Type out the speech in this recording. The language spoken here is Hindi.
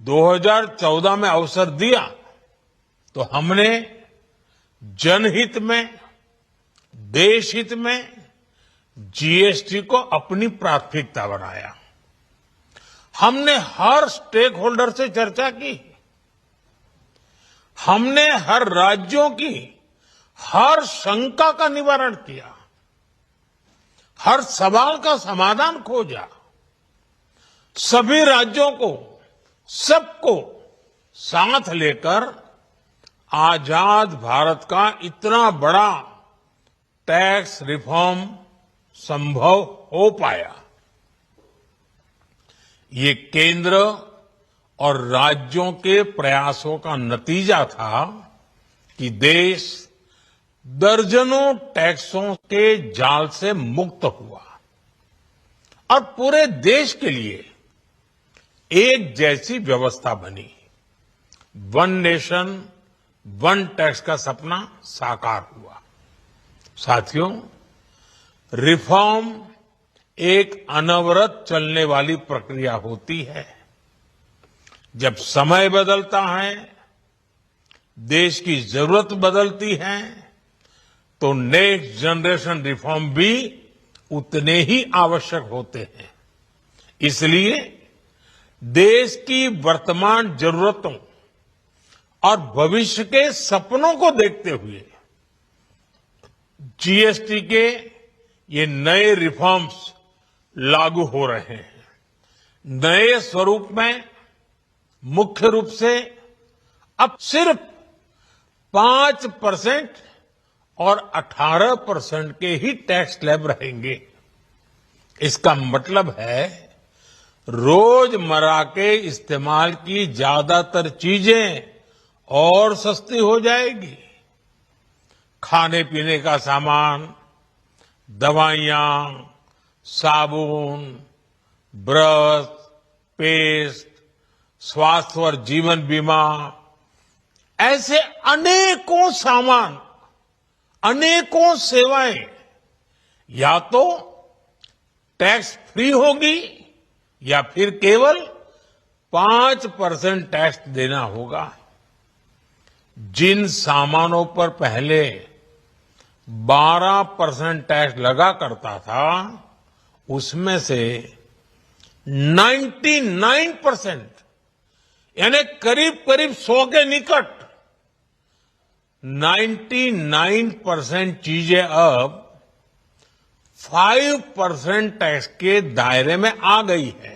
2014 में अवसर दिया तो हमने जनहित में, देश हित में जीएसटी को अपनी प्राथमिकता बनाया। हमने हर स्टेक होल्डर से चर्चा की। हमने हर राज्यों की हर शंका का निवारण किया, हर सवाल का समाधान खोजा। सभी राज्यों को, सबको साथ लेकर आजाद भारत का इतना बड़ा टैक्स रिफॉर्म संभव हो पाया। ये केंद्र और राज्यों के प्रयासों का नतीजा था कि देश दर्जनों टैक्सों के जाल से मुक्त हुआ और पूरे देश के लिए एक जैसी व्यवस्था बनी। वन नेशन, वन टैक्स का सपना साकार हुआ। साथियों, रिफॉर्म एक अनवरत चलने वाली प्रक्रिया होती है। जब समय बदलता है, देश की जरूरत बदलती है, तो नेक्स्ट जनरेशन रिफॉर्म भी उतने ही आवश्यक होते हैं। इसलिए देश की वर्तमान जरूरतों और भविष्य के सपनों को देखते हुए जीएसटी के ये नए रिफॉर्म्स लागू हो रहे हैं। नए स्वरूप में मुख्य रूप से अब सिर्फ 5% और 18% के ही टैक्स स्लैब रहेंगे। इसका मतलब है रोजमर्रा के इस्तेमाल की ज्यादातर चीजें और सस्ती हो जाएगी। खाने पीने का सामान, दवाइयां, साबुन, ब्रश, पेस्ट, स्वास्थ्य और जीवन बीमा, ऐसे अनेकों सामान, अनेकों सेवाएं या तो टैक्स फ्री होगी या फिर केवल 5% टैक्स देना होगा। जिन सामानों पर पहले 12% टैक्स लगा करता था, उसमें से 99% यानी करीब करीब 100 के निकट 99% चीजें अब 5% टैक्स के दायरे में आ गई है।